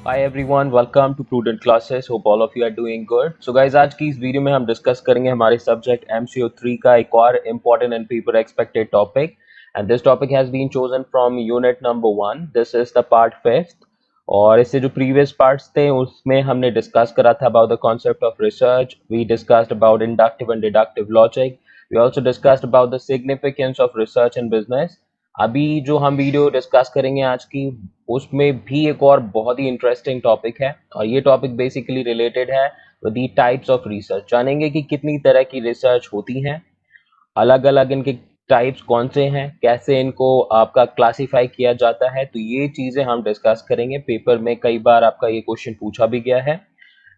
Hi everyone, welcome to Prudent Classes. Hope all of you are doing good. So guys, आज की इस video में हम discuss करेंगे हमारे सब्जेक्ट MCO3 का एक और important and paper expected topic and this topic has been chosen from unit number 1. This is the part 5th. और इससे जो प्रीवियस पार्ट्स थे उसमें हमने डिस्कस करा था about the concept of research. We discussed about inductive and deductive logic. We also discussed about the significance of research in business. अभी जो हम वीडियो डिस्कस करेंगे आज की उसमें भी एक और बहुत ही इंटरेस्टिंग टॉपिक है और ये टॉपिक बेसिकली रिलेटेड है with the types of research. जानेंगे कि कितनी तरह की रिसर्च होती हैं, अलग अलग इनके टाइप्स कौन से हैं, कैसे इनको आपका क्लासिफाई किया जाता है. तो ये चीज़ें हम डिस्कस करेंगे. पेपर में कई बार आपका ये क्वेश्चन पूछा भी गया है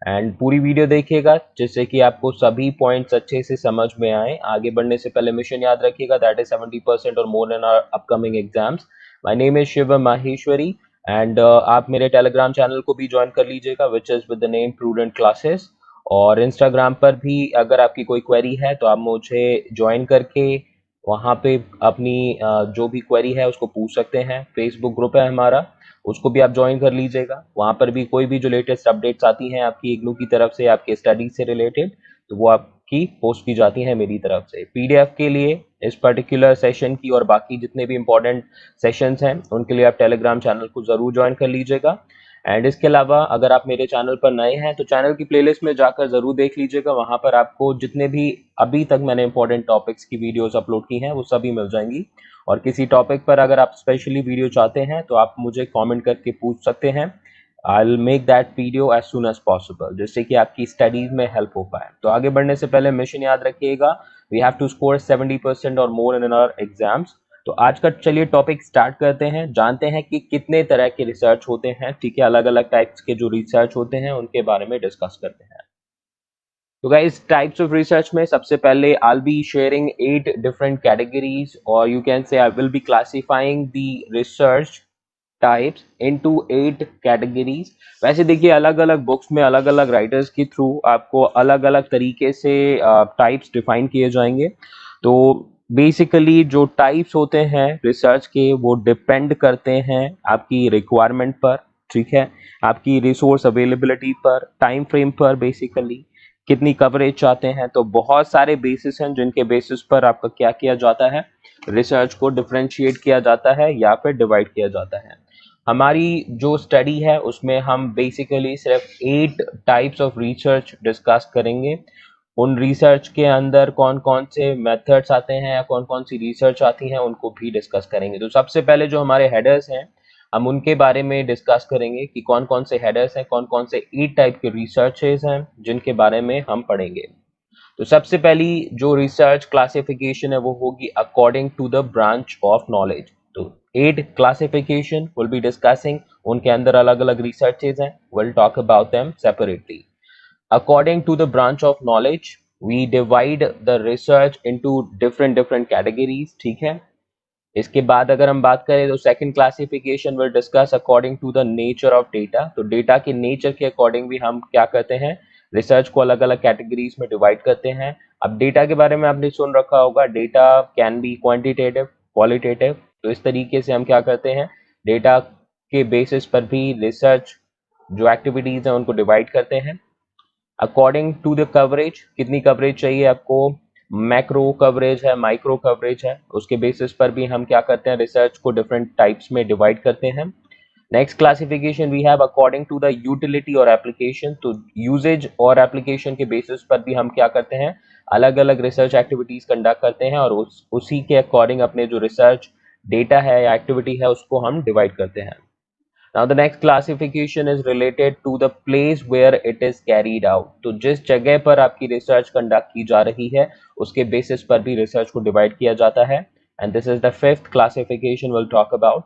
एंड पूरी वीडियो देखिएगा जिससे कि आपको सभी पॉइंट्स अच्छे से समझ में आए. आगे बढ़ने से पहले मिशन याद रखिएगा, दैट इज 70% और more in our upcoming exams. My name is Shivam Maheshwari and आप मेरे टेलीग्राम चैनल को भी ज्वाइन कर लीजिएगा which is with the name Prudent Classes. और इंस्टाग्राम पर भी अगर आपकी कोई क्वेरी है तो आप मुझे ज्वाइन करके वहाँ पे अपनी जो भी क्वेरी है उसको पूछ सकते हैं. फेसबुक ग्रुप है हमारा, उसको भी आप ज्वाइन कर लीजिएगा. वहाँ पर भी कोई भी जो लेटेस्ट अपडेट्स आती हैं आपकी इग्नू की तरफ से आपके स्टडीज से रिलेटेड तो वो आपकी पोस्ट की जाती हैं मेरी तरफ से. पीडीएफ के लिए इस पर्टिकुलर सेशन की और बाकी जितने भी इंपॉर्टेंट सेशंस हैं उनके लिए आप टेलीग्राम चैनल को ज़रूर ज्वाइन कर लीजिएगा. एंड इसके अलावा अगर आप मेरे चैनल पर नए हैं तो चैनल की प्लेलिस्ट में जाकर ज़रूर देख लीजिएगा. वहाँ पर आपको जितने भी अभी तक मैंने इंपॉर्टेंट टॉपिक्स की वीडियोस अपलोड की हैं वो सभी मिल जाएंगी. और किसी टॉपिक पर अगर आप स्पेशली वीडियो चाहते हैं तो आप मुझे कमेंट करके पूछ सकते हैं. I will make that video as soon as possible जिससे कि आपकी स्टडीज में हेल्प हो पाए. तो आगे बढ़ने से पहले मिशन याद रखिएगा, वी हैव टू स्कोर 70% और मोर इन आवर एग्जाम्स. तो आज का चलिए टॉपिक स्टार्ट करते हैं. जानते हैं कि कितने तरह के रिसर्च होते हैं. ठीक है, अलग अलग टाइप्स के जो रिसर्च होते हैं उनके बारे में डिस्कस करते हैं. तो गाइस, टाइप्स ऑफ रिसर्च में सबसे पहले I'll be sharing 8 different categories or you can say I will be classifying the research types into 8 categories. वैसे देखिए अलग अलग बुक्स में अलग अलग राइटर्स के थ्रू आपको अलग अलग तरीके से टाइप्स डिफाइन किए जाएंगे. तो बेसिकली जो टाइप्स होते हैं रिसर्च के वो डिपेंड करते हैं आपकी रिक्वायरमेंट पर. ठीक है, आपकी रिसोर्स अवेलेबिलिटी पर, टाइम फ्रेम पर, बेसिकली कितनी कवरेज चाहते हैं. तो बहुत सारे बेसिस हैं जिनके बेसिस पर आपका क्या किया जाता है, रिसर्च को डिफरेंशिएट किया जाता है या फिर डिवाइड किया जाता है. हमारी जो स्टडी है उसमें हम बेसिकली सिर्फ 8 टाइप्स ऑफ रिसर्च डिस्कस करेंगे. उन रिसर्च के अंदर कौन कौन से मेथड्स आते हैं या कौन कौन सी रिसर्च आती हैं उनको भी डिस्कस करेंगे. तो सबसे पहले जो हमारे हेडर्स हैं हम उनके बारे में डिस्कस करेंगे कि कौन कौन से हेडर्स हैं, कौन कौन से 8 टाइप के रिसर्चेस हैं जिनके बारे में हम पढ़ेंगे. तो सबसे पहली जो रिसर्च क्लासिफिकेशन है वो होगी according to the branch of knowledge. तो 8 क्लासिफिकेशन विल बी डिस्कसिंग. उनके अंदर अलग अलग रिसर्चेज हैं, will talk about them separately. According to the branch of knowledge, we divide the research into different categories. ठीक है, इसके बाद अगर हम बात करें तो second classification will discuss according to the nature of data. तो डेटा के नेचर के अकॉर्डिंग भी हम क्या करते हैं, रिसर्च को अलग अलग कैटेगरीज में डिवाइड करते हैं. अब डेटा के बारे में आपने सुन रखा होगा, data can be quantitative, qualitative. तो इस तरीके से हम क्या करते हैं, डेटा के बेसिस पर भी रिसर्च जो एक्टिविटीज हैं उनको डिवाइड करते हैं. अकॉर्डिंग टू द कवरेज, कितनी कवरेज चाहिए आपको, मैक्रो कवरेज है, माइक्रो कवरेज है, उसके बेसिस पर भी हम क्या करते हैं, रिसर्च को डिफरेंट टाइप्स में डिवाइड करते हैं. Next classification we have according to the utility और एप्लीकेशन. तो यूजेज और एप्लीकेशन के बेसिस पर भी हम क्या करते हैं, अलग अलग रिसर्च एक्टिविटीज कंडक्ट करते हैं और उसी के अकॉर्डिंग अपने जो रिसर्च डेटा है या एक्टिविटी है उसको हम डिवाइड करते हैं. Now the next classification is related to the place where it is carried out. तो जिस जगह पर आपकी रिसर्च कंडक्ट की जा रही है उसके बेसिस पर भी रिसर्च को डिवाइड किया जाता है. And this is the fifth classification we'll talk about.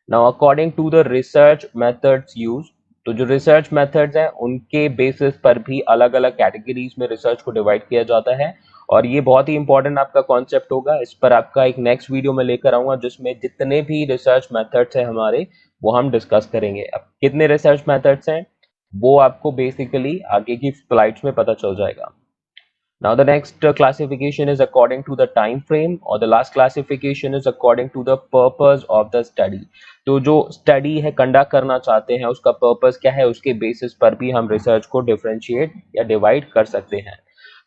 Now according to the research methods used, तो जो रिसर्च मेथड्स हैं उनके बेसिस पर भी अलग अलग कैटेगरीज में रिसर्च को डिवाइड किया जाता है. और ये बहुत ही इंपॉर्टेंट आपका कॉन्सेप्ट होगा. इस पर आपका एक नेक्स्ट वीडियो में लेकर आऊंगा जिसमें जितने भी रिसर्च मेथड्स हैं हमारे वो हम डिस्कस करेंगे. अब कितने रिसर्च मेथड्स हैं वो आपको बेसिकली आगे की स्लाइड्स में पता चल जाएगा. Now the next classification is according to the time frame, or the last classification is according to the purpose of the study. तो जो study है conduct करना चाहते हैं उसका purpose क्या है, उसके basis पर भी हम research को differentiate या divide कर सकते हैं.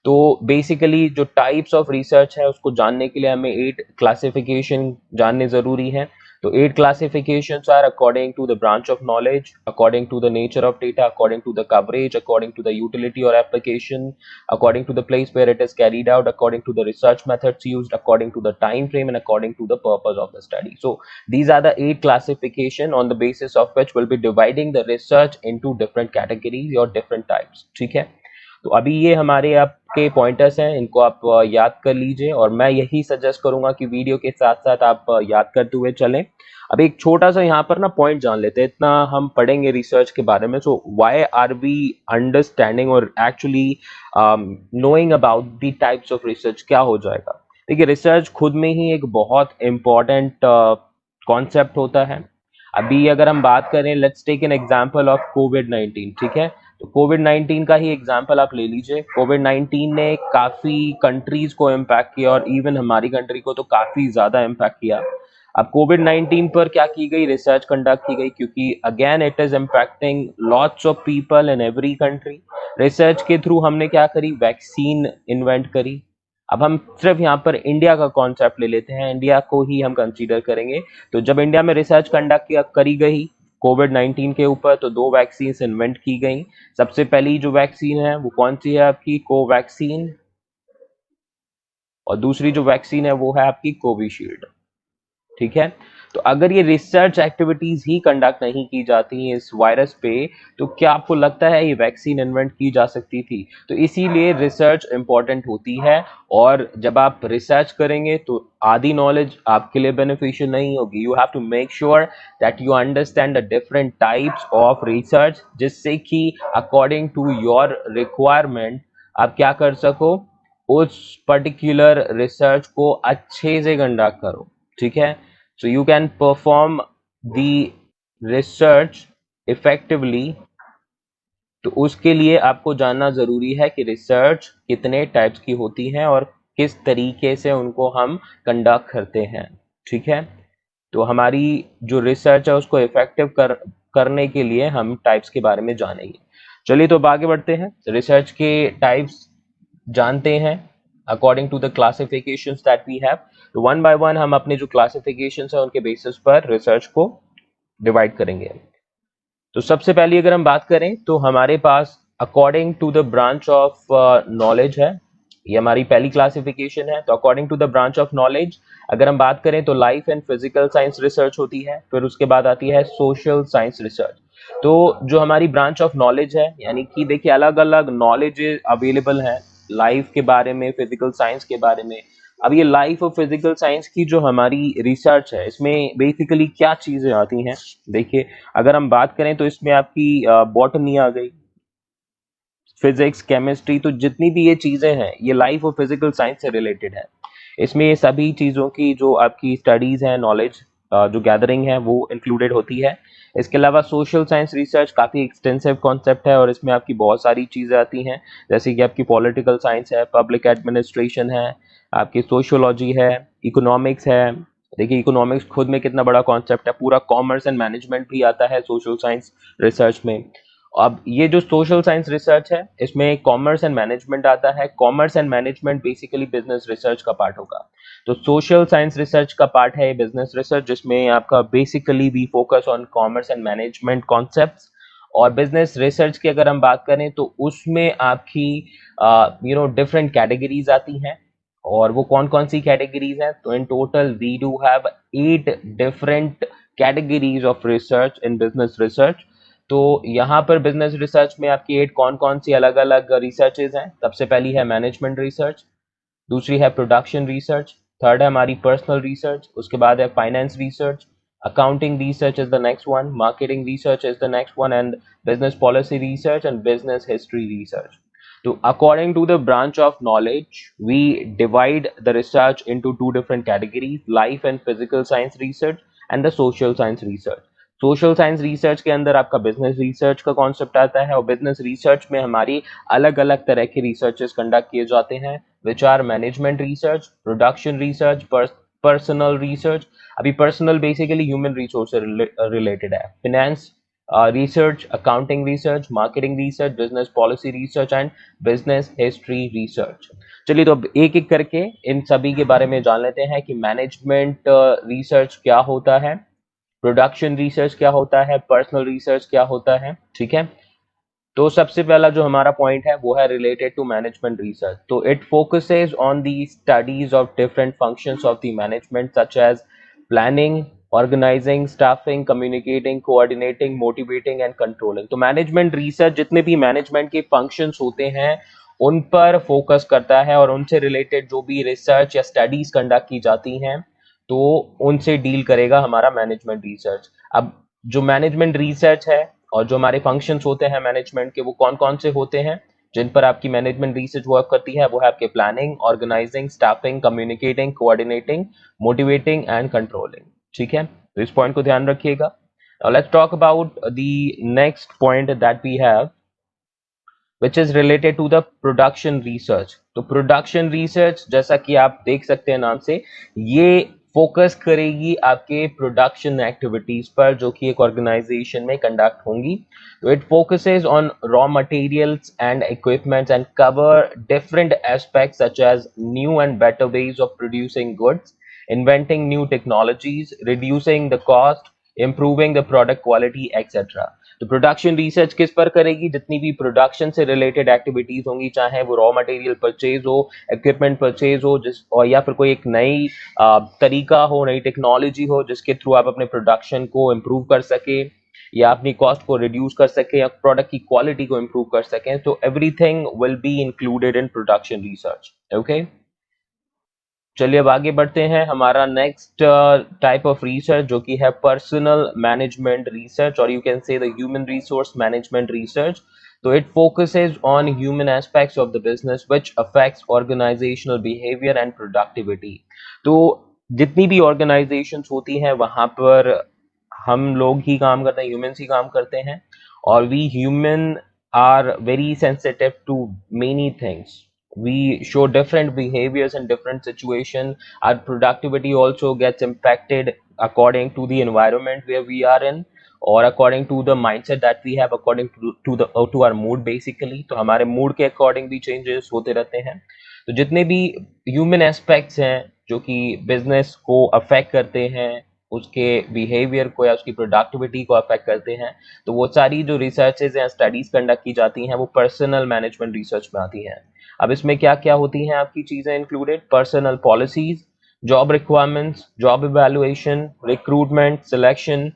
तो बेसिकली जो टाइप्स ऑफ रिसर्च है उसको जानने के लिए हमें 8 क्लासिफिकेशन जानने जरूरी है. तो 8 classifications are according to the branch of knowledge, according to the nature of data, according to the coverage, according to the utility or application, according to the place where it is carried out, according to the research methods used, according to the time frame, and according to the purpose of the study. So these are the 8 classification on the basis of which we'll be dividing the research into different categories or different types. ठीक है. तो अभी ये हमारे आपके pointers हैं, इनको आप याद कर लीजिए, और मैं यही सजेस्ट करूंगा कि वीडियो के साथ साथ आप याद करते हुए चलें. अब एक छोटा सा यहाँ पर ना पॉइंट जान लेते हैं, इतना हम पढ़ेंगे रिसर्च के बारे में. So why are we understanding और actually knowing about the types of research, क्या हो जाएगा. देखिए, रिसर्च खुद में ही एक बहुत इंपॉर्टेंट कॉन्सेप्ट होता है. अभी अगर हम बात करें, let's take an example of कोविड-19. ठीक है, तो कोविड-19 का ही एग्जांपल आप ले लीजिए. कोविड-19 ने काफी कंट्रीज को इम्पैक्ट किया, और इवन हमारी कंट्री को तो काफी ज्यादा इम्पैक्ट किया. अब कोविड-19 पर क्या की गई, रिसर्च कंडक्ट की गई, क्योंकि again it is impacting lots of people in every country. Research के थ्रू हमने क्या करी, वैक्सीन इन्वेंट करी. अब हम सिर्फ यहाँ पर इंडिया का कॉन्सेप्ट ले लेते हैं, इंडिया को ही हम कंसीडर करेंगे. तो जब इंडिया में रिसर्च कंडक्ट करी गई कोविड-19 के ऊपर, तो 2 वैक्सीन इन्वेंट की गई. सबसे पहली जो वैक्सीन है वो कौन सी है, आपकी कोवैक्सीन, और दूसरी जो वैक्सीन है वो है आपकी कोविशील्ड. ठीक है. तो अगर ये रिसर्च एक्टिविटीज ही कंडक्ट नहीं की जाती इस वायरस पे, तो क्या आपको लगता है ये वैक्सीन इन्वेंट की जा सकती थी. तो इसीलिए रिसर्च इंपॉर्टेंट होती है, और जब आप रिसर्च करेंगे तो आधी नॉलेज आपके लिए बेनिफिशियल नहीं होगी. You have to make sure that you understand the different types of research, जिससे कि अकॉर्डिंग टू योर रिक्वायरमेंट आप क्या कर सको, उस पर्टिकुलर रिसर्च को अच्छे से कंडक्ट करो. ठीक है. So you can perform the research effectively. तो उसके लिए आपको जानना जरूरी है कि रिसर्च कितने टाइप्स की होती हैं और किस तरीके से उनको हम कंडक्ट करते हैं. ठीक है. तो हमारी जो रिसर्च है उसको इफेक्टिव करने के लिए हम टाइप्स के बारे में जानेंगे. चलिए, तो अब आगे बढ़ते हैं, रिसर्च के टाइप्स जानते हैं according to the classifications that we have. तो वन बाय वन हम अपने जो क्लासिफिकेशंस है उनके बेसिस पर रिसर्च को डिवाइड करेंगे. तो सबसे पहले अगर हम बात करें तो हमारे पास according to the branch of knowledge है, ये हमारी पहली क्लासिफिकेशन है. तो according to the branch of knowledge अगर हम बात करें तो life and physical science research होती है, फिर उसके बाद आती है सोशल साइंस रिसर्च. तो जो हमारी ब्रांच ऑफ नॉलेज है, यानी कि देखिए अलग अलग नॉलेज अवेलेबल है लाइफ के बारे में, फिजिकल साइंस के बारे में. अब ये लाइफ और फिजिकल साइंस की जो हमारी रिसर्च है, इसमें बेसिकली क्या चीजें आती हैं. देखिए, अगर हम बात करें तो इसमें आपकी बॉटनी आ गई, फिजिक्स, केमिस्ट्री. तो जितनी भी ये चीजें हैं ये लाइफ और फिजिकल साइंस से रिलेटेड है. इसमें ये सभी चीजों की जो आपकी स्टडीज है, नॉलेज जो गैदरिंग है वो इंक्लूडेड होती है. इसके अलावा सोशल साइंस रिसर्च काफी एक्सटेंसिव कॉन्सेप्ट है, और इसमें आपकी बहुत सारी चीजें आती हैं, जैसे कि आपकी पॉलिटिकल साइंस है, पब्लिक एडमिनिस्ट्रेशन है, आपकी सोशियोलॉजी है, इकोनॉमिक्स है. देखिए, इकोनॉमिक्स खुद में कितना बड़ा कॉन्सेप्ट है, पूरा कॉमर्स एंड मैनेजमेंट भी आता है सोशल साइंस रिसर्च में. अब ये जो सोशल साइंस रिसर्च है इसमें कॉमर्स एंड मैनेजमेंट आता है. Commerce and management basically business research का पार्ट होगा. तो सोशल साइंस रिसर्च का पार्ट है बिजनेस रिसर्च, जिसमें आपका basically we focus on commerce and management concepts. और बिजनेस रिसर्च की अगर हम बात करें तो उसमें आपकी डिफरेंट कैटेगरीज आती हैं. और वो कौन कौन सी कैटेगरीज हैं, तो in total we do have 8 different categories of research in business research. तो यहाँ पर बिजनेस रिसर्च में आपकी 8 कौन कौन सी अलग अलग रिसर्चेज हैं. सबसे पहली है मैनेजमेंट रिसर्च, दूसरी है प्रोडक्शन रिसर्च, थर्ड है हमारी पर्सनल रिसर्च, उसके बाद है finance research, accounting research is the next one, marketing research is the next one, and business policy research and business history research. So according to the branch of knowledge, we divide the research into 2 different categories: life and physical science research and the social science research. Social science research के अंदर आपका business research का concept आता है, और business research में हमारी अलग अलग तरह के रिसर्चेस कंडक्ट किए जाते हैं, which are management research, production research, personal research. अभी पर्सनल बेसिकली ह्यूमन रिसोर्स से रिलेटेड है, finance research, accounting research, marketing research, business policy research and business history research. चलिए तो अब एक एक करके इन सभी के बारे में जान लेते हैं कि मैनेजमेंट रिसर्च क्या होता है, प्रोडक्शन रिसर्च क्या होता है, पर्सनल रिसर्च क्या होता है। ठीक है, तो सबसे पहला जो हमारा पॉइंट है वो है रिलेटेड टू मैनेजमेंट रिसर्च। तो it focuses on the studies of different functions of the management such as planning, organizing, staffing, communicating, coordinating, motivating and controlling. तो मैनेजमेंट रिसर्च जितने भी मैनेजमेंट के फंक्शंस होते हैं उन पर फोकस करता है, और उनसे रिलेटेड जो भी रिसर्च या स्टडीज कंडक्ट की जाती हैं तो उनसे डील करेगा हमारा मैनेजमेंट रिसर्च। अब जो मैनेजमेंट रिसर्च है और जो हमारे फंक्शंस होते हैं मैनेजमेंट के, वो कौन कौन से होते हैं जिन पर आपकी मैनेजमेंट रिसर्च वर्क करती है, वो है आपके planning, organizing, staffing, communicating, coordinating, motivating and controlling. ठीक है, तो इस पॉइंट को ध्यान रखिएगा। Let's talk about the next point that we have which is related to the production research। तो प्रोडक्शन रिसर्च जैसा कि आप देख सकते हैं नाम से, ये फोकस करेगी आपके प्रोडक्शन एक्टिविटीज पर जो कि एक ऑर्गेनाइजेशन में कंडक्ट होंगी। तो it focuses on raw materials and equipments and cover different aspects such as new and better ways of producing goods, inventing new technologies, reducing the cost, improving the product quality, etc। तो production research किस पर करेगी, जितनी भी production से related activities होंगी, चाहे वो रॉ मटेरियल परचेज हो, इक्विपमेंट परचेज हो, जिस और या फिर कोई एक नई तरीका हो, नई टेक्नोलॉजी हो जिसके थ्रू आप अपने प्रोडक्शन को इम्प्रूव कर सके या अपनी कॉस्ट को रिड्यूस कर सके या प्रोडक्ट की क्वालिटी को इम्प्रूव कर सकें, तो everything will be included in production research. Okay, चलिए अब आगे बढ़ते हैं। हमारा नेक्स्ट टाइप ऑफ रिसर्च जो कि है पर्सनल मैनेजमेंट रिसर्च, और you can say the human resource management research. तो it focuses on human aspects of the business which affects organisational behaviour and productivity. तो जितनी भी ऑर्गेनाइजेशंस होती हैं वहां पर हम लोग ही काम करते हैं, ह्यूमंस ही काम करते हैं, और we human are very sensitive to many things. We show different behaviors in different situations. Our productivity also gets impacted according to the environment where we are in, or according to the mindset that we have, according to our mood basically। तो हमारे mood के according भी changes होते रहते हैं। तो जितने भी human aspects हैं जो कि business को affect करते हैं, उसके बिहेवियर को या उसकी प्रोडक्टिविटी को अफेक्ट करते हैं, तो वो सारी जो रिसर्चेज या स्टडीज कंडक्ट की जाती हैं वो पर्सनल मैनेजमेंट रिसर्च में आती हैं। अब इसमें क्या क्या होती हैं आपकी चीजें included, personal policies, job requirements, job evaluation, recruitment, selection,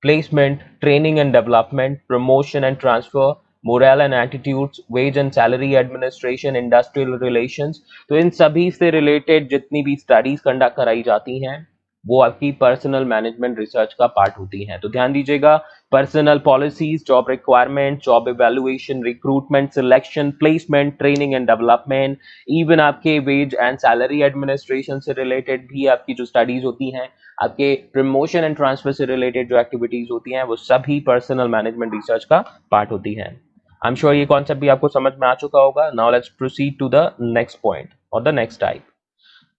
placement, training and development, promotion and transfer, morale and attitudes, wage and salary administration, industrial relations। तो इन सभी से रिलेटेड जितनी भी स्टडीज कंडक्ट कराई जाती हैं वो आपकी पर्सनल मैनेजमेंट रिसर्च का पार्ट होती हैं। तो ध्यान दीजिएगा, personal policies, job requirement, job evaluation, recruitment, selection, placement, training and development, even आपके वेज एंड सैलरी एडमिनिस्ट्रेशन से रिलेटेड भी आपकी जो स्टडीज होती हैं, आपके प्रमोशन एंड ट्रांसफर से रिलेटेड जो एक्टिविटीज होती हैं वो सभी पर्सनल मैनेजमेंट रिसर्च का पार्ट होती हैं। आई एम श्योर ये कॉन्सेप्ट भी आपको समझ में आ चुका होगा। Now let's proceed to the next point और द नेक्स्ट टाइप।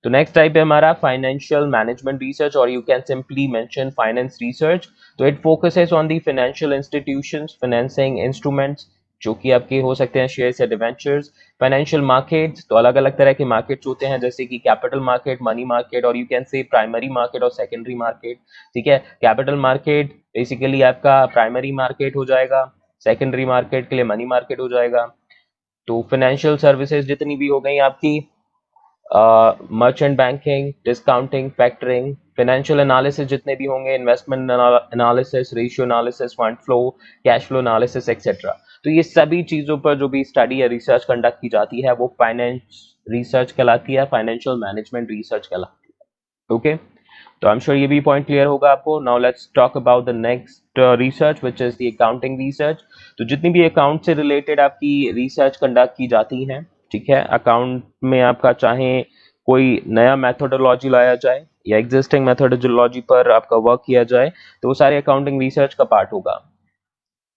तो नेक्स्ट टाइप है हमारा फाइनेंशियल मैनेजमेंट रिसर्च, और you can simply mention finance research. तो it focuses on the financial institutions, financing instruments जो कि आपके हो सकते हैं शेयर्स या डिवेंचर्स, फाइनेंशियल मार्केट्स। तो अलग अलग तरह के मार्केट्स होते हैं जैसे कि कैपिटल मार्केट, मनी मार्केट, और यू कैन से प्राइमरी मार्केट और सेकेंडरी मार्केट। ठीक है, कैपिटल मार्केट बेसिकली आपका प्राइमरी मार्केट हो जाएगा, सेकेंडरी मार्केट के लिए मनी मार्केट हो जाएगा। तो फाइनेंशियल सर्विसेज जितनी भी हो गई आपकी, merchant banking, discounting, factoring, financial analysis जितने भी होंगे, investment analysis, ratio analysis, fund flow, cash flow analysis etcetera. तो ये सभी चीजों पर जो भी स्टडी या रिसर्च कंडक्ट की जाती है वो फाइनेंस रिसर्च कहलाती है, फाइनेंशियल मैनेजमेंट रिसर्च कहलाती है। ओके, तो आई एम श्योर ये भी पॉइंट क्लियर होगा आपको। Now let's talk about the next research which is the accounting research. तो जितनी भी अकाउंट से रिलेटेड आपकी रिसर्च कंडक्ट की जाती है, ठीक है, अकाउंट में आपका चाहे कोई नया मेथोडोलॉजी लाया जाए या एग्जिस्टिंग मेथोडोलॉजी पर आपका वर्क किया जाए, तो वो सारे अकाउंटिंग रिसर्च का पार्ट होगा।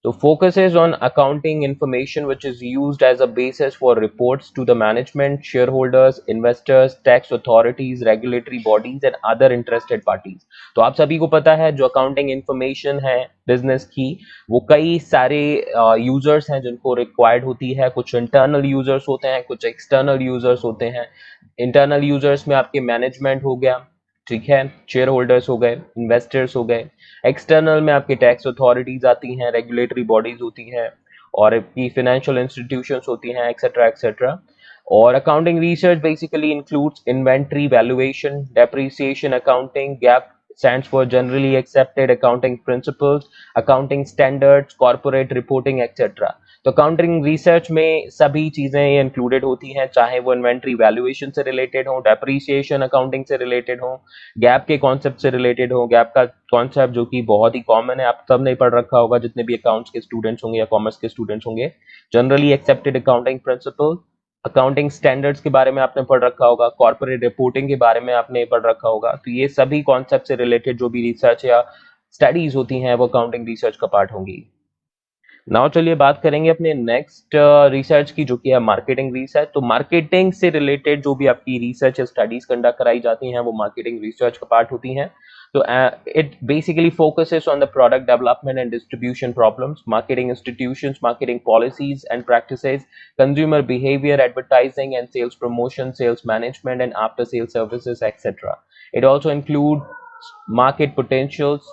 So focuses on accounting information which is used as a basis for reports to the management, shareholders, investors, tax authorities, regulatory bodies and other interested parties। तो आप सभी को पता है जो अकाउंटिंग इंफॉर्मेशन है बिजनेस की, वो कई सारे यूजर्स हैं जिनको रिक्वायर्ड होती है। कुछ इंटरनल यूजर्स होते हैं, कुछ एक्सटर्नल यूजर्स होते हैं। इंटरनल यूजर्स में आपके मैनेजमेंट हो गया, ठीक है, शेयर होल्डर्स हो गए, इन्वेस्टर्स हो गए। एक्सटर्नल में आपकी टैक्स अथॉरिटीज आती हैं, रेगुलेटरी बॉडीज होती हैं, और आपकी फाइनेंशियल इंस्टीट्यूशंस होती हैं, एक्सेट्रा एक्सेट्रा। और accounting research basically includes inventory valuation, depreciation accounting, gap stands for generally accepted accounting principles, accounting standards, corporate reporting etc। तो अकाउंटिंग रिसर्च में सभी चीजें ये इंक्लूडेड होती हैं, चाहे वो इन्वेंट्री वैल्यूएशन से रिलेटेड हो, डेप्रिसिएशन अकाउंटिंग से रिलेटेड हो, गैप के कॉन्सेप्ट से रिलेटेड हो। गैप का कॉन्सेप्ट जो कि बहुत ही कॉमन है, आप सब ने पढ़ रखा होगा जितने भी अकाउंट्स के स्टूडेंट्स होंगे या कॉमर्स के स्टूडेंट्स होंगे। Generally accepted accounting principle, accounting standards के बारे में आपने पढ़ रखा होगा, कॉर्पोरेट रिपोर्टिंग के बारे में आपने पढ़ रखा होगा। तो ये सभी कॉन्सेप्ट से रिलेटेड जो भी रिसर्च या स्टडीज होती हैं वो अकाउंटिंग रिसर्च का पार्ट होंगी। नाउ चलिए बात करेंगे अपने नेक्स्ट रिसर्च की, जो कि है मार्केटिंग रिसर्च। तो मार्केटिंग से रिलेटेड जो भी आपकी रिसर्च या स्टडीज कंडक्ट कराई जाती हैं वो मार्केटिंग रिसर्च का पार्ट होती हैं। तो it basically focuses on the product development and distribution problems, marketing institutions, marketing policies and practices, consumer behaviour, advertising and sales promotion, sales management and after sale services etcetera. It also includes market potentials,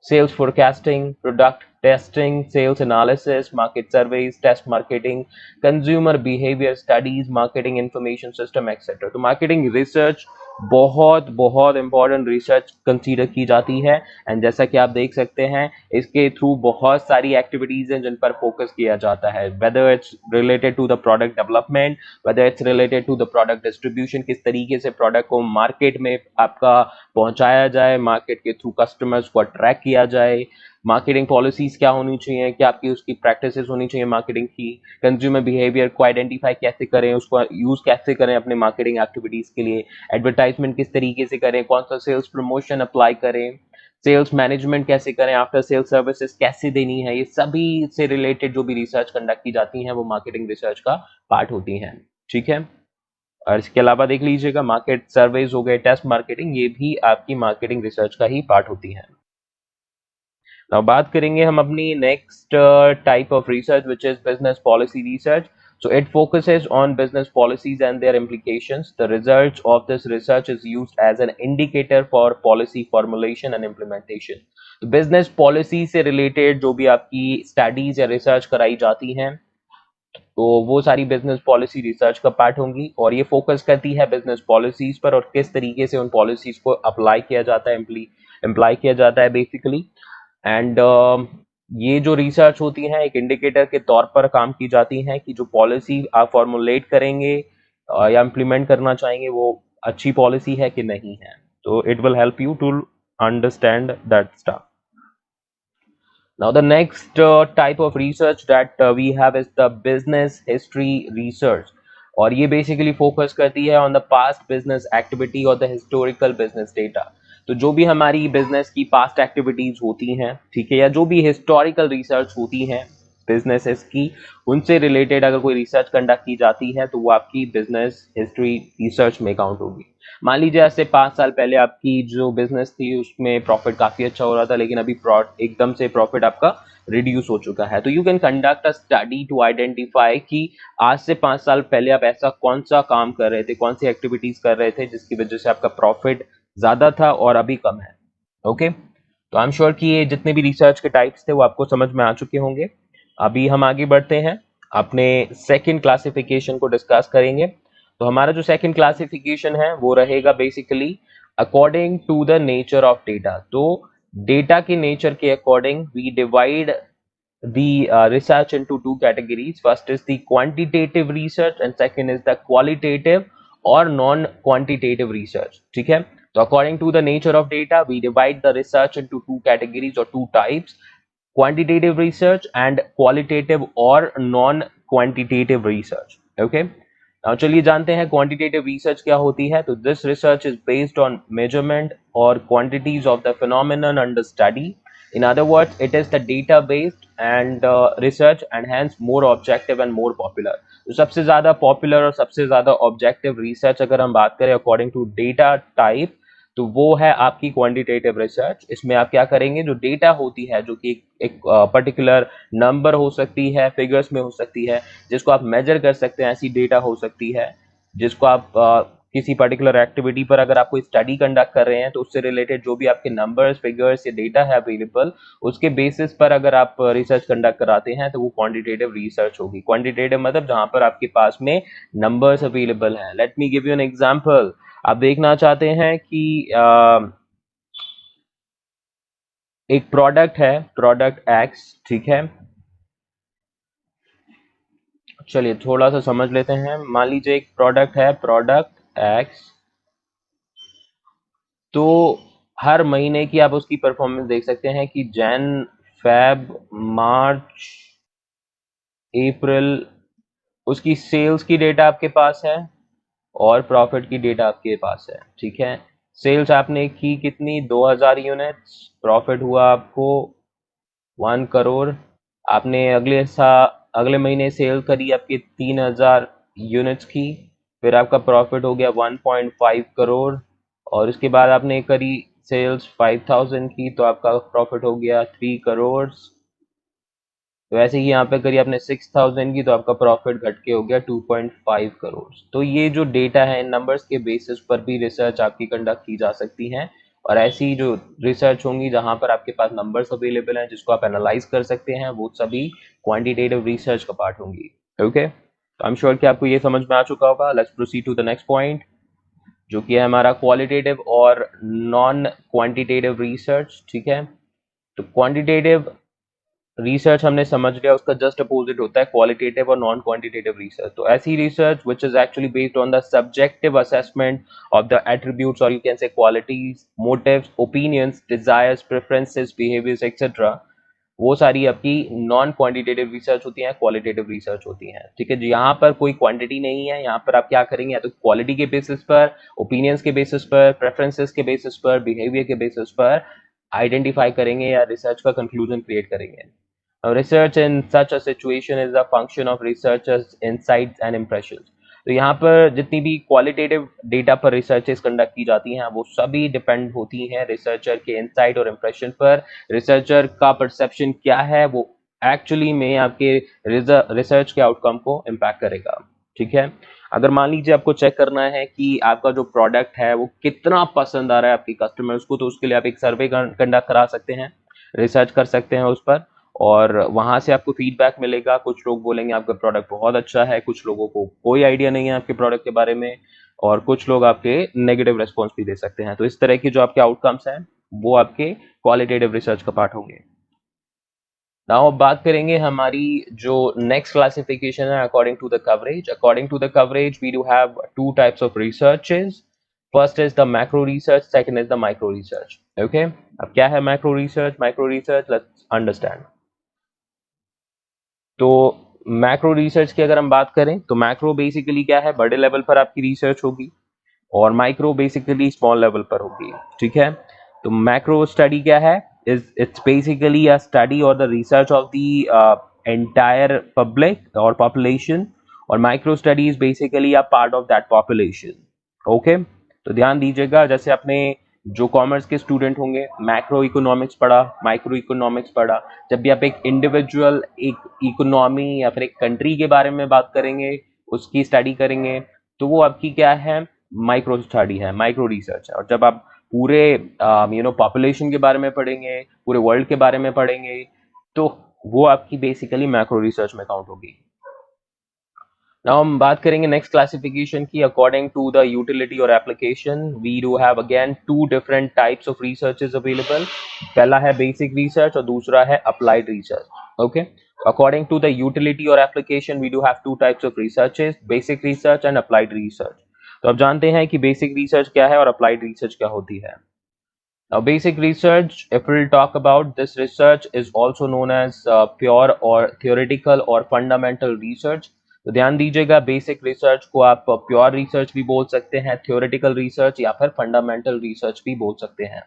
sales forecasting, product testing, sales analysis, market surveys, test marketing, consumer behavior studies, marketing information system etc। तो marketing research बहुत बहुत important research consider की जाती है। And जैसा कि आप देख सकते हैं इसके थ्रू बहुत सारी एक्टिविटीज हैं जिन पर फोकस किया जाता है, whether it's related to the product development, whether it's related to the product distribution, किस तरीके से प्रोडक्ट को मार्केट में आपका पहुंचाया जाए, मार्केट के थ्रू कस्टमर्स को अट्रैक्ट किया जाए, मार्केटिंग पॉलिसीज क्या होनी चाहिए, क्या आपकी उसकी प्रैक्टिसेस होनी चाहिए मार्केटिंग की, कंज्यूमर बिहेवियर को आइडेंटिफाई कैसे करें, उसको यूज कैसे करें अपने मार्केटिंग एक्टिविटीज के लिए, एडवर्टाइजमेंट किस तरीके से करें, कौन सा सेल्स प्रमोशन अप्लाई करें, सेल्स मैनेजमेंट कैसे करें, आफ्टर सेल्स सर्विसेज कैसे देनी है। ये सभी से रिलेटेड जो भी रिसर्च कंडक्ट की जाती हैं वो मार्केटिंग रिसर्च का पार्ट होती हैं, ठीक है। और इसके अलावा देख लीजिएगा मार्केट सर्वेज हो गए, टेस्ट मार्केटिंग, ये भी आपकी मार्केटिंग रिसर्च का ही पार्ट होती है। नाउ बात करेंगे हम अपनी next type of research which is business policy research. So it focuses on business policies and their implications. The results of this research is used as an indicator for policy formulation and implementation. तो business policy से related जो भी आपकी studies या research कराई जाती हैं तो वो सारी बिजनेस पॉलिसी रिसर्च का पार्ट होंगी, और ये फोकस करती है बिजनेस पॉलिसीज पर और किस तरीके से उन पॉलिसीज को अप्लाई किया जाता है, इम्प्लाई किया जाता है बेसिकली। एंड ये जो रिसर्च होती है एक इंडिकेटर के तौर पर काम की जाती हैं कि जो पॉलिसी आप फॉर्मुलेट करेंगे या इम्प्लीमेंट करना चाहेंगे वो अच्छी पॉलिसी है कि नहीं है। तो it will help you to understand that stuff. Now the next type of research that we have is the business history research, और ये basically focus करती है on the past business activity और the historical business data। तो जो भी हमारी business की past activities होती हैं, ठीक है, या जो भी historical research होती हैं businesses की, उनसे related अगर कोई research conduct की जाती है तो वो आपकी business history research में count होगी। मान लीजिए आज से 5 साल पहले आपकी जो बिजनेस थी उसमें प्रॉफिट काफी अच्छा हो रहा था, लेकिन अभी एकदम से प्रॉफिट आपका रिड्यूस हो चुका है। तो you can conduct a study to identify कि आज से 5 साल पहले आप ऐसा कौन सा काम कर रहे थे, कौन सी एक्टिविटीज कर रहे थे जिसकी वजह से आपका प्रॉफिट ज्यादा था और अभी कम है। ओके, तो आई एम श्योर कि ये जितने भी रिसर्च के टाइप्स थे वो आपको समझ में आ चुके होंगे। अभी हम आगे बढ़ते हैं, अपने सेकेंड क्लासिफिकेशन को डिस्कस करेंगे। तो हमारा जो सेकंड क्लासिफिकेशन है वो रहेगा basically according to the nature of data. तो डेटा के नेचर के according we divide the research into two categories. First is the quantitative research and second is the qualitative or non-quantitative research, ठीक है। तो according to the nature of data we divide the research into two categories or two types, quantitative research and qualitative or non-quantitative research, okay। अब चलिए जानते हैं quantitative research क्या होती है। तो this research is based on measurement और quantities of the phenomenon under study. In other words it is the data based and research and hence more objective and more popular. तो सबसे ज्यादा popular और सबसे ज्यादा ऑब्जेक्टिव रिसर्च अगर हम बात करें अकॉर्डिंग टू डेटा टाइप, तो वो है आपकी क्वांटिटेटिव रिसर्च। इसमें आप क्या करेंगे, जो डेटा होती है जो कि एक पर्टिकुलर नंबर हो सकती है, फिगर्स में हो सकती है, जिसको आप मेजर कर सकते हैं, ऐसी डेटा हो सकती है जिसको आप किसी पर्टिकुलर एक्टिविटी पर अगर आप कोई स्टडी कंडक्ट कर रहे हैं तो उससे रिलेटेड जो भी आपके नंबर्स, फिगर्स या डेटा है अवेलेबल, उसके बेसिस पर अगर आप रिसर्च कंडक्ट कराते हैं तो वो क्वांटिटेटिव रिसर्च होगी। क्वांटिटेटिव मतलब जहां पर आपके पास में नंबर्स अवेलेबल हैं। Let me give you an example. आप देखना चाहते हैं कि एक प्रोडक्ट है, प्रोडक्ट एक्स, ठीक है। चलिए थोड़ा सा समझ लेते हैं। मान लीजिए एक प्रोडक्ट है, प्रोडक्ट एक्स। तो हर महीने की आप उसकी परफॉर्मेंस देख सकते हैं कि जैन, फेब, मार्च, अप्रैल, उसकी सेल्स की डेटा आपके पास है और प्रॉफिट की डेटा आपके पास है, ठीक है। सेल्स आपने की कितनी, 2000 यूनिट्स। प्रॉफिट हुआ आपको 1 करोड़। आपने अगले महीने सेल करी आपकी 3000 यूनिट्स की, फिर आपका प्रॉफिट हो गया 1.5 करोड़। और उसके बाद आपने करी सेल्स 5000 की, तो आपका प्रॉफिट हो गया 3 करोड़। तो ऐसे ही यहाँ पे करिए आपने 6000 की, तो आपका प्रॉफिट घट के हो गया 2.5 करोड़। तो ये जो डेटा है इन नंबर्स के बेसिस पर भी रिसर्च आपकी कंडक्ट की जा सकती है। और ऐसी जो रिसर्च होंगी जहां पर आपके पास नंबर्स अवेलेबल हैं जिसको आप एनालाइज कर सकते हैं, वो सभी क्वांटिटेटिव रिसर्च का पार्ट होंगी। ओके, तो आई एम श्योर कि आपको ये समझ में आ चुका होगा। Let's proceed to the next point, जो कि है हमारा क्वालिटेटिव और नॉन क्वांटिटेटिव रिसर्च, ठीक है। तो क्वांटिटेटिव रिसर्च हमने समझ लिया, उसका जस्ट अपोजिट होता है क्वालिटेटिव और नॉन क्वांटिटेटिव रिसर्च। तो ऐसी research which is actually based on the subjective assessment of the attributes और you can say qualities, motives, opinions, desires, preferences, behaviours etcetera, वो सारी आपकी नॉन क्वांटिटेटिव रिसर्च होती हैं, क्वालिटेटिव रिसर्च होती हैं, ठीक है जी। यहाँ पर कोई क्वांटिटी नहीं है, यहाँ पर आप क्या करेंगे, या तो क्वालिटी के बेसिस पर, ओपिनियंस के बेसिस पर, प्रेफरेंसेस के बेसिस पर, बिहेवियर के बेसिस पर आइडेंटिफाई करेंगे या रिसर्च का कंक्लूजन क्रिएट करेंगे। Research in such a situation is a function of researchers' insights and impressions. तो यहाँ पर जितनी भी क्वालिटेटिव डेटा पर रिसर्चेस कंडक्ट की जाती हैं वो सभी डिपेंड होती हैं रिसर्चर के इनसाइट और इम्प्रेशन पर। रिसर्चर का परसेप्शन क्या है वो एक्चुअली में आपके रिसर्च के आउटकम को इम्पैक्ट करेगा, ठीक है। अगर मान लीजिए आपको चेक करना है कि आपका जो प्रोडक्ट है वो कितना पसंद आ रहा है आपके कस्टमर्स को, तो उसके लिए आप एक सर्वे कंडक्ट करा सकते हैं, रिसर्च कर सकते हैं उस पर, और वहां से आपको फीडबैक मिलेगा। कुछ लोग बोलेंगे आपका प्रोडक्ट बहुत अच्छा है, कुछ लोगों को कोई आइडिया नहीं है आपके प्रोडक्ट के बारे में, और कुछ लोग आपके नेगेटिव रेस्पॉन्स भी दे सकते हैं। तो इस तरह की जो आपके आउटकम्स हैं वो आपके क्वालिटेटिव रिसर्च का पार्ट होंगे। नाउ अब बात करेंगे हमारी जो नेक्स्ट क्लासिफिकेशन है according to the coverage. According to the coverage we do have two types of researches. First is the macro research, second is the micro research. Okay, अब क्या है macro research? Macro research, let's understand. तो macro research की अगर हम बात करें तो मैक्रो बेसिकली क्या है, बड़े लेवल पर आपकी रिसर्च होगी, और माइक्रो बेसिकली स्मॉल लेवल पर होगी, ठीक है। तो मैक्रो स्टडी क्या है, is it's basically a study और the research of the entire public और पॉपुलेशन, और micro study is basically a part of that population. Okay, तो ध्यान दीजिएगा, जैसे आपने जो कॉमर्स के स्टूडेंट होंगे मैक्रो इकोनॉमिक्स पढ़ा, माइक्रो इकोनॉमिक्स पढ़ा, जब भी आप एक इंडिविजुअल, एक इकोनॉमी या फिर एक कंट्री के बारे में बात करेंगे, उसकी स्टडी करेंगे, तो वो आपकी क्या है, माइक्रो स्टडी है, माइक्रो रिसर्च है। और जब आप पूरे पॉपुलेशन के बारे में पढ़ेंगे, पूरे वर्ल्ड के बारे में पढ़ेंगे, तो वो आपकी बेसिकली मैक्रो रिसर्च में काउंट होगी। नाउ हम बात करेंगे नेक्स्ट क्लासिफिकेशन की। अकॉर्डिंग टू द यूटिलिटी और application we do have again two different types of researches available. पहला है बेसिक रिसर्च और दूसरा है applied research. Okay, according to the utility और application we do have two types of researches, basic research and applied research. तो अब जानते हैं कि बेसिक रिसर्च क्या है और अप्लाइड रिसर्च क्या होती है। Now, basic research, if we'll talk about this research, is also known as pure or theoretical or fundamental research. तो ध्यान दीजिएगा, बेसिक रिसर्च को आप प्योर रिसर्च भी बोल सकते हैं, थ्योरेटिकल रिसर्च या फिर फंडामेंटल रिसर्च भी बोल सकते हैं.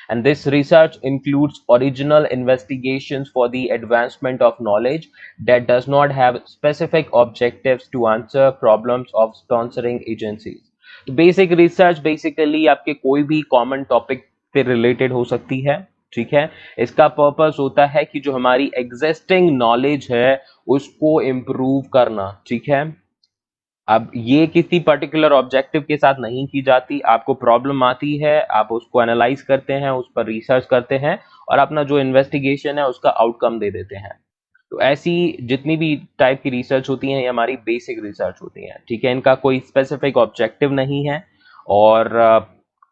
And this research includes original investigations for the advancement of knowledge that does not have specific objectives to answer problems of sponsoring agencies. तो बेसिक रिसर्च बेसिकली आपके कोई भी कॉमन टॉपिक पे रिलेटेड हो सकती है, ठीक है. इसका पर्पस होता है कि जो हमारी एग्जिस्टिंग नॉलेज है उसको इम्प्रूव करना, ठीक है. अब ये किसी पर्टिकुलर ऑब्जेक्टिव के साथ नहीं की जाती. आपको प्रॉब्लम आती है, आप उसको एनालाइज करते हैं, उस पर रिसर्च करते हैं और अपना जो इन्वेस्टिगेशन है उसका आउटकम दे देते हैं. तो ऐसी जितनी भी टाइप की रिसर्च होती हैं ये हमारी बेसिक रिसर्च होती हैं, ठीक है. इनका कोई स्पेसिफिक ऑब्जेक्टिव नहीं है और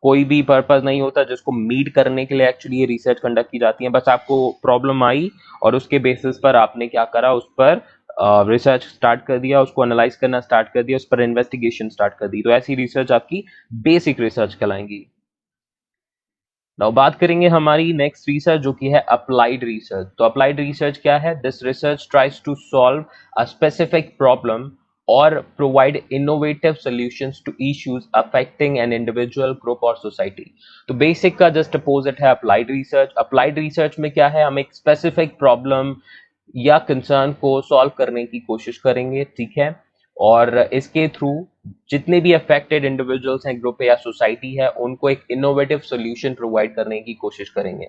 कोई भी पर्पस नहीं होता जिसको मीट करने के लिए एक्चुअली ये रिसर्च कंडक्ट की जाती है. बस आपको प्रॉब्लम आई और उसके बेसिस पर आपने क्या करा, उस पर रिसर्च स्टार्ट कर दिया, उसको एनालाइज करना स्टार्ट कर दिया, उस पर इन्वेस्टिगेशन स्टार्ट कर दी. तो ऐसी रिसर्च आपकी बेसिक रिसर्च कहलाएंगी. नाउ बात करेंगे हमारी नेक्स्ट रिसर्च जो कि है अप्लाइड रिसर्च. तो अप्लाइड रिसर्च क्या है? This research tries to solve a specific problem और provide innovative solutions to issues affecting an individual group और सोसाइटी. तो बेसिक का जस्ट अपोजिट है अप्लाइड रिसर्च. अप्लाइड रिसर्च में क्या है, हम एक स्पेसिफिक प्रॉब्लम या कंसर्न को सॉल्व करने की कोशिश करेंगे, ठीक है. और इसके थ्रू जितने भी अफेक्टेड इंडिविजुअल्स हैं, ग्रुप या सोसाइटी है, उनको एक इनोवेटिव सॉल्यूशन प्रोवाइड करने की कोशिश करेंगे.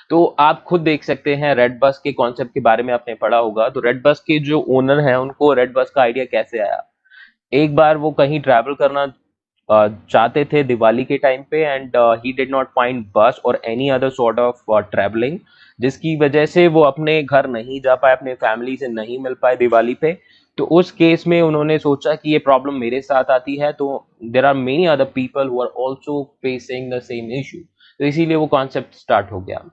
तो आप खुद देख सकते हैं, रेड बस के कॉन्सेप्ट के बारे में आपने पढ़ा होगा. तो रेड बस के जो ओनर हैं उनको रेड बस का आइडिया कैसे आया? एक बार वो कहीं ट्रैवल करना चाहते थे दिवाली के टाइम पे and he did not find बस और any other sort of travelling, जिसकी वजह से वो अपने घर नहीं जा पाए, अपने फैमिली से नहीं मिल पाए दिवाली पे. तो उस केस में उन्होंने सोचा कि ये प्रॉब्लम मेरे साथ आती है, तो there are many other people who are also facing the same issue. तो इसीलिए वो कॉन्सेप्ट स्टार्ट हो गया.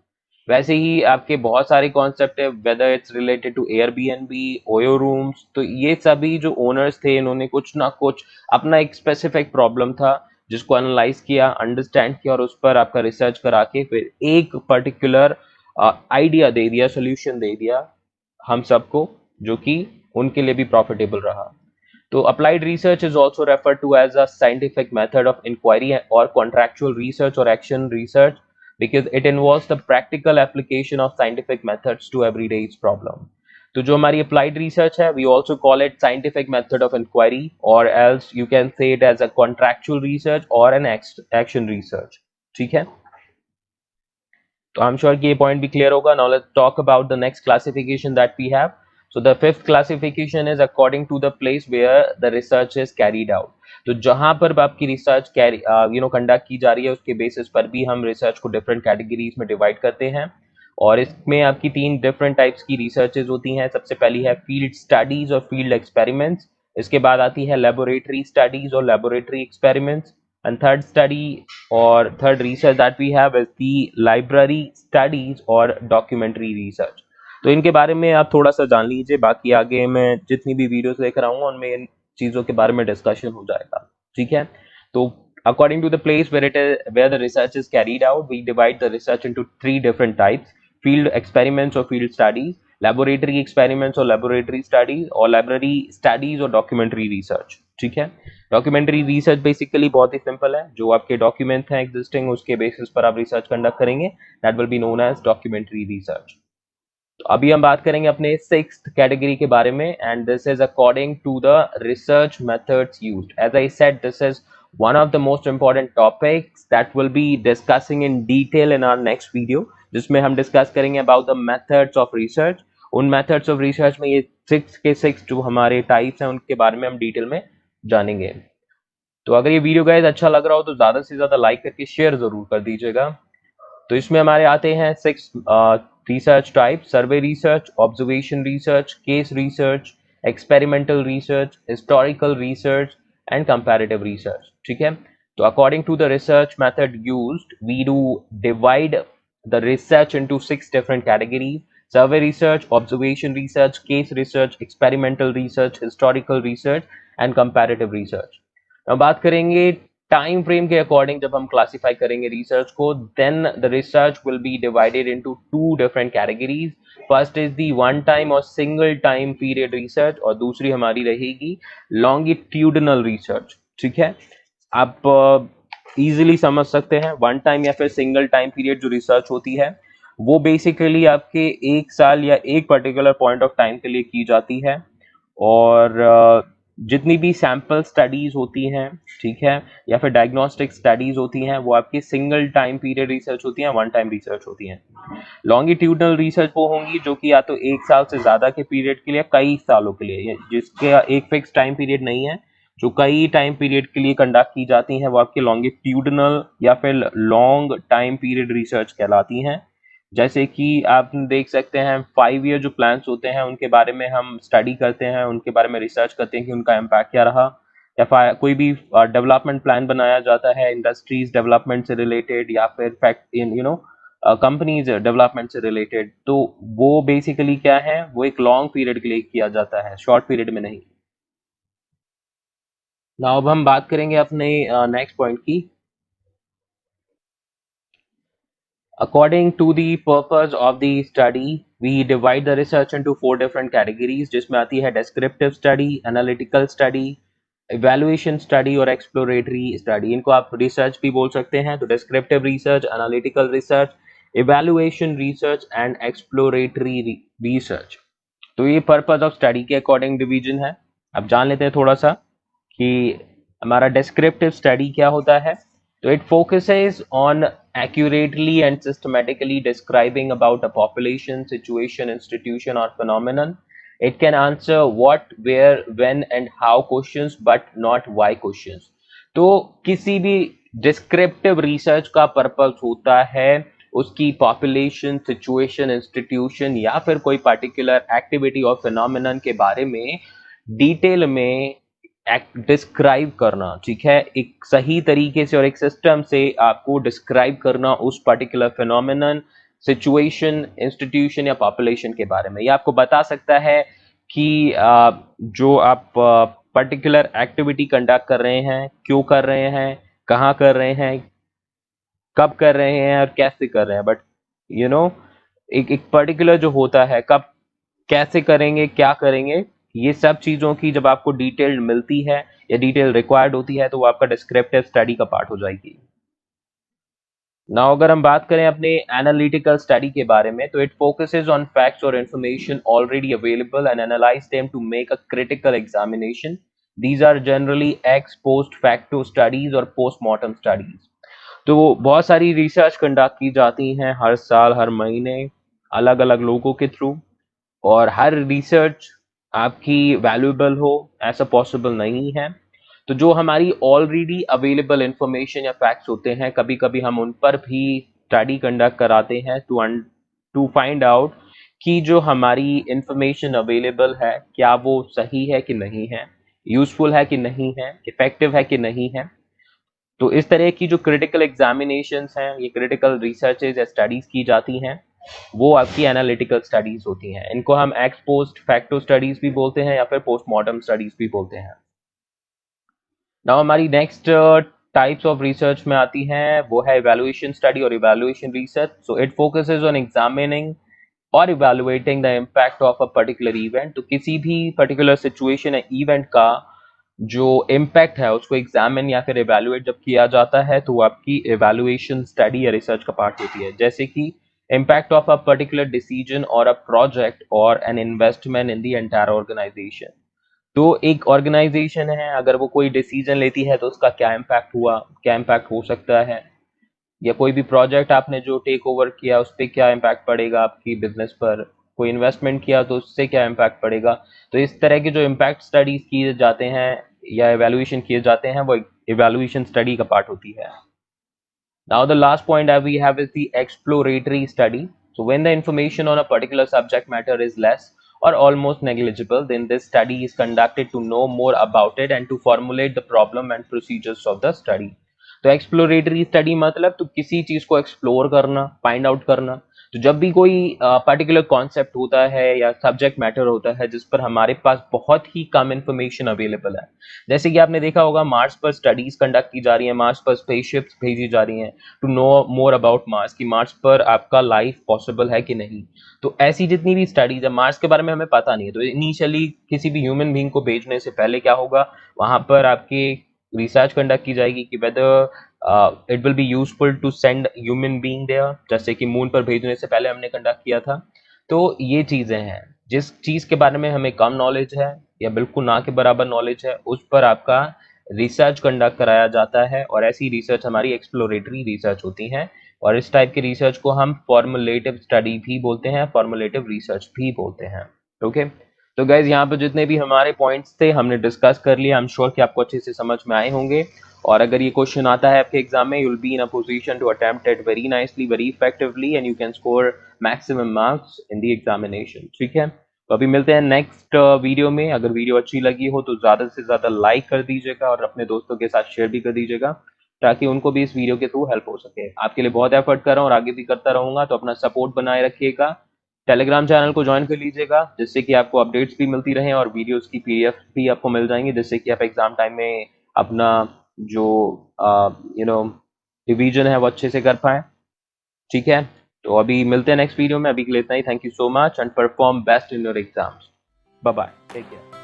वैसे ही आपके बहुत सारे कॉन्सेप्ट है, whether it's related to Airbnb, OYO rooms. तो ये सभी जो ओनर्स थे इन्होंने कुछ ना कुछ अपना एक स्पेसिफिक प्रॉब्लम था जिसको एनालाइज किया, अंडरस्टैंड किया और उस पर आपका रिसर्च करा के फिर एक पर्टिकुलर आइडिया दे दिया, सोल्यूशन दे दिया हम सबको, जो कि उनके लिए भी प्रॉफिटेबल रहा. तो applied research is also referred to as a scientific method of inquiry or contractual research or action research because it involves the practical application of scientific methods to everyday's problem. तो जो हमारी applied research है, we also call it scientific method of inquiry or else you can say it as a contractual research or an action research. ठीक है. तो I'm sure कि ये point भी clear होगा. Now let's talk about the next classification that we have. So the fifth classification is according to the place where the research is carried out. तो जहां पर आपकी रिसर्च कंडक्ट की जा रही है उसके बेसिस पर भी हम रिसर्च को डिफरेंट कैटेगरीज में डिवाइड करते हैं. और इसमें आपकी 3 डिफरेंट टाइप्स की रिसर्चेज होती हैं. सबसे पहली है फील्ड स्टडीज और फील्ड एक्सपेरिमेंट्स. इसके बाद आती है लेबोरेटरी स्टडीज और laboratory experiments. And third study or third research that we have is the library studies or documentary research. तो इनके बारे में आप थोड़ा सा जान लीजिए, बाकी आगे मैं जितनी भी वीडियोस लेकर आऊंगा उनमें इन चीजों के बारे में डिस्कशन हो जाएगा, ठीक है. तो according to the place where the research is carried out, we divide the research into 3 different types: field experiments or field studies, laboratory experiments or laboratory studies, और library studies और documentary research, ठीक है. Documentary research basically बहुत ही simple है, जो आपके document हैं existing उसके बेसिस पर आप रिसर्च कंडक्ट करेंगे, that will be known as documentary research. तो अभी हम बात करेंगे अपने सिक्स्थ कैटेगरी के बारे में and this is according to the research methods used. As I said, this is one of the most important topics that will be discussing in detail in our next video, जिसमें हम discuss करेंगे about the methods of research. उन methods of research में ये 6 के 6 जो हमारे types हैं उनके बारे में हम डिटेल में जानेंगे. तो अगर ये वीडियो गाइस अच्छा लग रहा हो तो ज्यादा से ज्यादा लाइक करके शेयर जरूर कर दीजिएगा. तो इसमें हमारे आते हैं 6 research type: survey research, observation research, case research, experimental research, historical research and comparative research, ठीक है. तो according to the research method used, we do divide the research into 6 different categories: survey research, observation research, case research, experimental research, historical research and comparative research. अब बात करेंगे time frame के according जब हम classify करेंगे research को, then the research will be divided into two different categories. First is the one time और single time period research, और दूसरी हमारी रहेगी लॉन्गिट्यूडनल रिसर्च. ठीक है, आप इजीली समझ सकते हैं. वन टाइम या फिर सिंगल टाइम पीरियड जो रिसर्च होती है वो बेसिकली आपके एक साल या एक पर्टिकुलर पॉइंट ऑफ टाइम के लिए की जाती है. और जितनी भी सैंपल स्टडीज होती हैं, ठीक है, या फिर डायग्नोस्टिक स्टडीज होती हैं, वो आपकी सिंगल टाइम पीरियड रिसर्च होती हैं, वन टाइम रिसर्च होती हैं. लॉन्गिट्यूडनल रिसर्च वो होंगी जो कि या तो एक साल से ज्यादा के पीरियड के लिए, कई सालों के लिए, जिसके एक फिक्स टाइम पीरियड नहीं है, जो कई टाइम पीरियड के लिए कंडक्ट की जाती हैं, वो आपकी लॉन्गिट्यूडनल या फिर लॉन्ग टाइम पीरियड रिसर्च कहलाती हैं. जैसे कि आप देख सकते हैं 5 ईयर जो प्लान्स होते हैं उनके बारे में हम स्टडी करते हैं, उनके बारे में रिसर्च करते हैं कि उनका इम्पैक्ट क्या रहा. या कोई भी डेवलपमेंट प्लान बनाया जाता है इंडस्ट्रीज डेवलपमेंट से रिलेटेड, या फिर फैक्ट इन कंपनीज डेवलपमेंट से रिलेटेड, तो वो बेसिकली क्या है, वो एक लॉन्ग पीरियड के लिए किया जाता है, शॉर्ट पीरियड में नहीं. नाउ अब हम बात करेंगे अपने नेक्स्ट पॉइंट की. According to the purpose of the study, we divide the research into four different categories, जिसमें आती है descriptive study, analytical study, evaluation study और exploratory study. इनको आप research भी बोल सकते हैं. तो descriptive research, analytical research, evaluation research and exploratory research. तो ये purpose of study के according division है. अब जान लेते हैं थोड़ा सा कि हमारा descriptive study क्या होता है. So it focuses on accurately and systematically describing about a population, situation, institution or phenomenon. It can answer what, where, when and how questions but not why questions. तो किसी भी descriptive research का purpose होता है उसकी population, situation, institution या फिर कोई particular activity और phenomenon के बारे में डिटेल में डिस्क्राइब करना. ठीक है, एक सही तरीके से और एक सिस्टम से आपको डिस्क्राइब करना उस पर्टिकुलर फिनोमिनन, सिचुएशन, इंस्टीट्यूशन या पॉपुलेशन के बारे में. ये आपको बता सकता है कि जो आप पर्टिकुलर एक्टिविटी कंडक्ट कर रहे हैं, क्यों कर रहे हैं, कहाँ कर रहे हैं, कब कर रहे हैं और कैसे कर रहे हैं. बट यू नो एक एक पर्टिकुलर जो होता है, कब कैसे करेंगे, क्या करेंगे, ये सब चीजों की जब आपको डिटेल मिलती है या डिटेल रिक्वायर्ड होती है तो वो आपका डिस्क्रिप्टिव स्टडी का पार्ट हो जाएगी. नाउ अगर हम बात करें अपने एनालिटिकल स्टडी के बारे में, तो इट फोकसेस ऑन फैक्ट्स और information already available and analyse them to make a critical examination. These are generally ex post facto studies और पोस्टमार्टम स्टडीज. तो बहुत सारी रिसर्च कंडक्ट की जाती हैं हर साल, हर महीने, अलग अलग लोगों के थ्रू, और हर रिसर्च आपकी वैल्यूएबल हो ऐसा पॉसिबल नहीं है. तो जो हमारी ऑलरेडी अवेलेबल इंफॉर्मेशन या फैक्ट्स होते हैं, कभी कभी हम उन पर भी स्टडी कंडक्ट कराते हैं टू फाइंड आउट कि जो हमारी इंफॉर्मेशन अवेलेबल है क्या वो सही है कि नहीं है, यूजफुल है कि नहीं है, इफेक्टिव है कि नहीं है. तो इस तरह की जो क्रिटिकल एग्जामिनेशंस हैं, ये क्रिटिकल रिसर्चेज या स्टडीज की जाती हैं, वो आपकी एनालिटिकल स्टडीज होती हैं. इनको हम एक्स पोस्ट फैक्टो स्टडीज भी बोलते हैं या फिर पोस्टमार्टम स्टडीज भी बोलते हैं. नाउ हमारी नेक्स्ट टाइप्स ऑफ रिसर्च में आती हैं, वो है इवैल्यूएशन स्टडी और evaluation research. So it focuses on examining और evaluating the impact of a particular event. तो किसी भी पर्टिकुलर सिचुएशन या इवेंट का जो इम्पैक्ट है उसको एग्जामिन या फिर इवैल्यूएट जब किया जाता है तो वो आपकी इवैल्यूएशन स्टडी या रिसर्च का पार्ट होती है. जैसे कि impact of a particular decision or a project or an investment in the entire organization. तो एक ऑर्गेनाइजेशन है, अगर वो कोई डिसीजन लेती है तो उसका क्या इम्पैक्ट हुआ, क्या इम्पैक्ट हो सकता है, या कोई भी प्रोजेक्ट आपने जो टेक ओवर किया उस पर क्या इम्पैक्ट पड़ेगा आपकी बिजनेस पर, कोई इन्वेस्टमेंट किया तो उससे क्या इम्पैक्ट पड़ेगा. तो इस तरह के जो इम्पैक्ट स्टडीज किए जाते हैं या एवेल्युएशन किए जाते हैं वो एवेल्युएशन स्टडी का पार्ट होती है. Now the last point that we have is the exploratory study. So when the information on a particular subject matter is less or almost negligible, then this study is conducted to know more about it and to formulate the problem and procedures of the study. तो exploratory study मतलब तो किसी चीज को explore करना, find out करना. तो जब भी कोई पर्टिकुलर कॉन्सेप्ट होता है या सब्जेक्ट मैटर होता है जिस पर हमारे पास बहुत ही कम इंफॉर्मेशन अवेलेबल है, जैसे कि आपने देखा होगा मार्स पर स्टडीज कंडक्ट की जा रही है, मार्स पर स्पेसशिप्स भेजी जा रही हैं to know more about Mars, कि मार्स पर आपका लाइफ पॉसिबल है कि नहीं। तो ऐसी जितनी भी स्टडीज है मार्स के बारे में हमें पता नहीं है, तो इनिशियली किसी भी ह्यूमन बीइंग को भेजने से पहले क्या होगा, वहां पर आपकी रिसर्च कंडक्ट की जाएगी कि whether it will be useful to send human being there, जैसे कि मून पर भेजने से पहले हमने कंडक्ट किया था। तो ये चीजें हैं, जिस चीज के बारे में हमें कम नॉलेज है या बिल्कुल ना के बराबर नॉलेज है, उस पर आपका रिसर्च कंडक्ट कराया जाता है, और ऐसी रिसर्च हमारी एक्सप्लोरेटरी रिसर्च होती है। और इस टाइप की रिसर्च को हम फॉर्मुलेटिव स्टडी भी बोलते हैं, फॉर्मुलेटिव रिसर्च भी बोलते हैं। ओके, तो गाइज यहाँ पर जितने भी हमारे पॉइंट्स थे हमने डिस्कस कर लिया। आई एम श्योर कि आपको अच्छे से समझ में आए होंगे, और अगर ये क्वेश्चन आता है आपके एग्जाम में, you will be in a position to attempt it very nicely, very effectively, and you can score maximum marks in the examination. ठीक है, तो अभी मिलते हैं नेक्स्ट वीडियो में। अगर वीडियो अच्छी लगी हो तो ज़्यादा से ज़्यादा लाइक कर दीजिएगा और अपने दोस्तों के साथ शेयर भी कर दीजिएगा, ताकि उनको भी इस वीडियो के थ्रू हेल्प हो सके। आपके लिए बहुत एफर्ट कर रहा हूँ और आगे भी करता रहूंगा, तो अपना सपोर्ट बनाए रखिएगा। टेलीग्राम चैनल को ज्वाइन कर लीजिएगा, जिससे कि आपको अपडेट्स भी मिलती रहें और वीडियोस की पीडीएफ भी आपको मिल जाएंगी, जिससे कि आप एग्जाम टाइम में अपना जो रिवीजन है वो अच्छे से कर पाए। ठीक है, तो अभी मिलते हैं नेक्स्ट वीडियो में। अभी के लिए इतना ही। Thank you so much and perform best in your exams. Bye bye, take care.